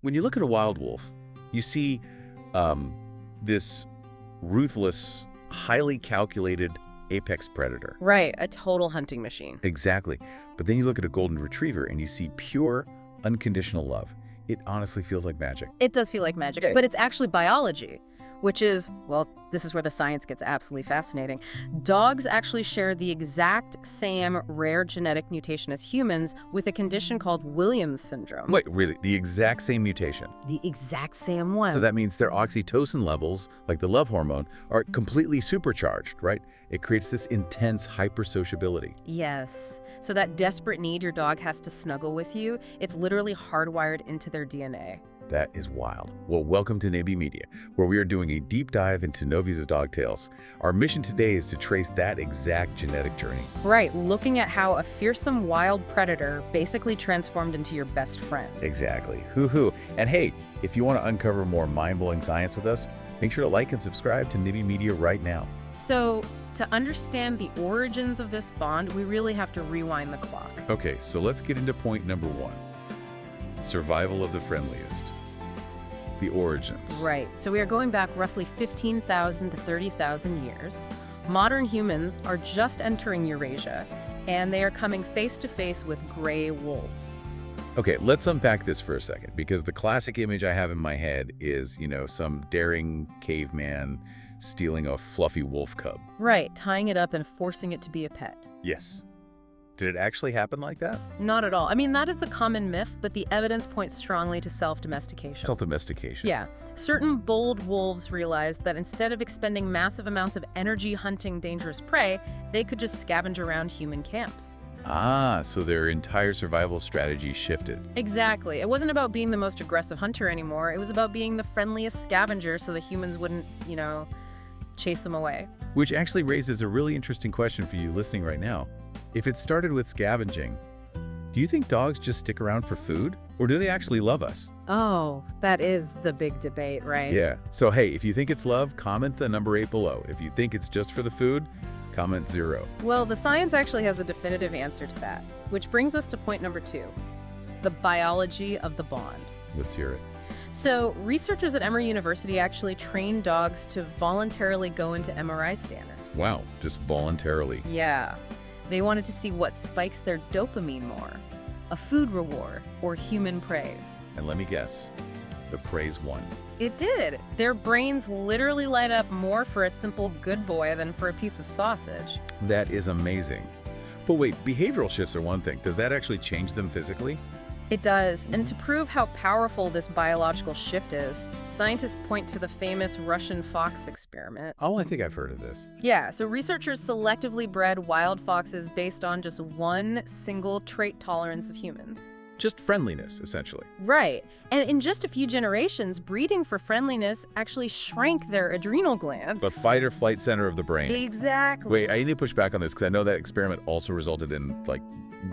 when you look at a wild wolf, you see this ruthless, highly calculated apex predator. Right, a total hunting machine. Exactly. But then you look at a golden retriever and you see pure, unconditional love. It honestly feels like magic. It does feel like magic, but it's actually biology, which is, well, this is where the science gets absolutely fascinating. Dogs actually share the exact same rare genetic mutation as humans with a condition called Williams syndrome. Wait, really? The exact same mutation? The exact same one. So that means their oxytocin levels, like the love hormone, are completely supercharged, right? It creates this intense hypersociability. Yes. So that desperate need your dog has to snuggle with you, it's literally hardwired into their DNA. That is wild. Well, welcome to NiBi Media, where we are doing a deep dive into Novi's dog tales. Our mission today is to trace that exact genetic journey. Right, looking at how a fearsome wild predator basically transformed into your best friend. Exactly. Hoo-hoo. And hey, if you want to uncover more mind-blowing science with us, make sure to like and subscribe to NiBi Media right now. So, to understand the origins of this bond, we really have to rewind the clock. Okay, so let's get into point number 1. Survival of the friendliest. The origins. Right. So we are going back roughly 15,000 to 30,000 years. Modern humans are just entering Eurasia, and they are coming face to face with gray wolves. Okay, let's unpack this for a second, because the classic image I have in my head is, some daring caveman stealing a fluffy wolf cub. Right, tying it up and forcing it to be a pet. Yes. Did it actually happen like that? Not at all. I mean, that is the common myth, but the evidence points strongly to self-domestication. Self-domestication. Yeah. Certain bold wolves realized that instead of expending massive amounts of energy hunting dangerous prey, they could just scavenge around human camps. Ah, so their entire survival strategy shifted. Exactly. It wasn't about being the most aggressive hunter anymore. It was about being the friendliest scavenger so the humans wouldn't, chase them away. Which actually raises a really interesting question for you listening right now. If it started with scavenging, do you think dogs just stick around for food? Or do they actually love us? Oh, that is the big debate, right? Yeah. So hey, if you think it's love, comment the number 8 below. If you think it's just for the food, comment 0. Well, the science actually has a definitive answer to that, which brings us to point number 2, the biology of the bond. Let's hear it. So, researchers at Emory University actually trained dogs to voluntarily go into MRI scanners. Wow, just voluntarily. Yeah. They wanted to see what spikes their dopamine more, a food reward or human praise. And let me guess, the praise won. It did. Their brains literally light up more for a simple good boy than for a piece of sausage. That is amazing. But wait, behavioral shifts are one thing. Does that actually change them physically? It does, and to prove how powerful this biological shift is, scientists point to the famous Russian fox experiment. Oh, I think I've heard of this. Yeah, so researchers selectively bred wild foxes based on just one single trait tolerance of humans. Just friendliness, essentially. Right, and in just a few generations, breeding for friendliness actually shrank their adrenal glands. The fight or flight center of the brain. Exactly. Wait, I need to push back on this because I know that experiment also resulted in,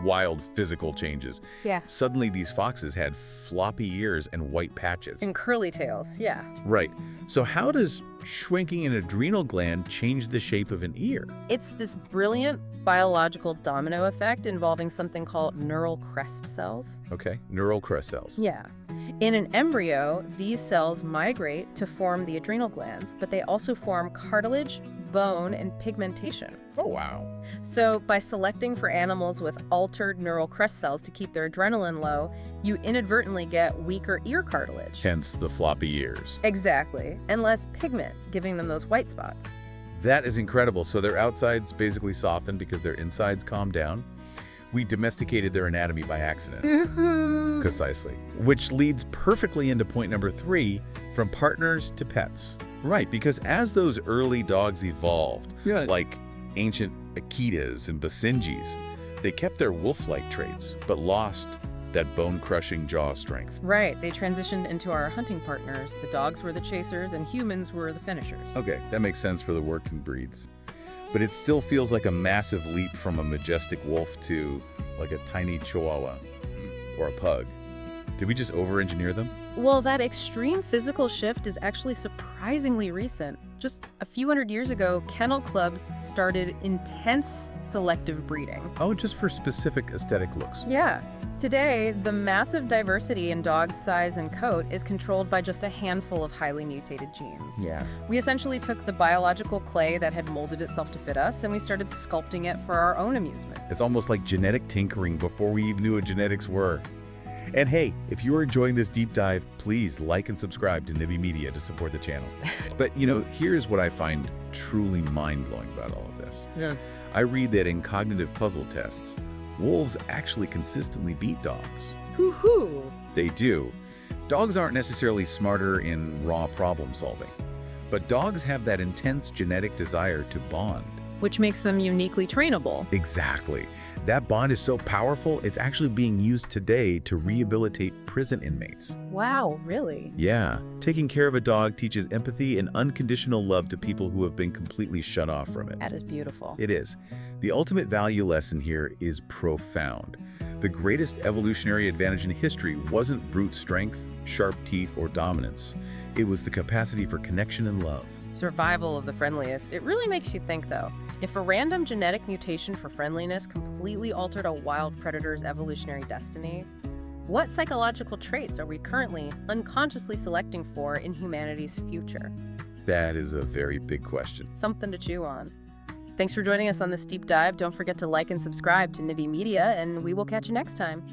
wild physical changes. Yeah. Suddenly, these foxes had floppy ears and white patches. And curly tails, yeah. Right. So how does shrinking an adrenal gland change the shape of an ear? It's this brilliant biological domino effect involving something called neural crest cells. Okay, neural crest cells. Yeah. In an embryo, these cells migrate to form the adrenal glands, but they also form cartilage, bone, and pigmentation. Oh, wow. So by selecting for animals with altered neural crest cells to keep their adrenaline low, you inadvertently get weaker ear cartilage. Hence the floppy ears. Exactly. And less pigment, giving them those white spots. That is incredible. So their outsides basically soften because their insides calm down. We domesticated their anatomy by accident. Precisely. Which leads perfectly into point number 3, from partners to pets. Right, because as those early dogs evolved, like ancient Akitas and Basenjis, they kept their wolf-like traits, but lost that bone-crushing jaw strength. Right, they transitioned into our hunting partners. The dogs were the chasers and humans were the finishers. Okay, that makes sense for the working breeds. But it still feels like a massive leap from a majestic wolf to like a tiny chihuahua or a pug. Did we just over-engineer them? Well, that extreme physical shift is actually surprisingly recent. Just a few hundred years ago, kennel clubs started intense selective breeding. Oh, just for specific aesthetic looks. Yeah. Today, the massive diversity in dogs' size and coat is controlled by just a handful of highly mutated genes. Yeah. We essentially took the biological clay that had molded itself to fit us, and we started sculpting it for our own amusement. It's almost like genetic tinkering before we even knew what genetics were. And hey, if you're enjoying this deep dive, please like and subscribe to NiBi Media to support the channel. But, here's what I find truly mind-blowing about all of this. Yeah. I read that in cognitive puzzle tests, wolves actually consistently beat dogs. Hoo-hoo! They do. Dogs aren't necessarily smarter in raw problem solving, but dogs have that intense genetic desire to bond. Which makes them uniquely trainable. Exactly. That bond is so powerful, it's actually being used today to rehabilitate prison inmates. Wow, really? Yeah. Taking care of a dog teaches empathy and unconditional love to people who have been completely shut off from it. That is beautiful. It is. The ultimate value lesson here is profound. The greatest evolutionary advantage in history wasn't brute strength, sharp teeth, or dominance. It was the capacity for connection and love. Survival of the friendliest. It really makes you think, though. If a random genetic mutation for friendliness completely altered a wild predator's evolutionary destiny, what psychological traits are we currently unconsciously selecting for in humanity's future? That is a very big question. Something to chew on. Thanks for joining us on this deep dive. Don't forget to like and subscribe to NiBi Media, and we will catch you next time.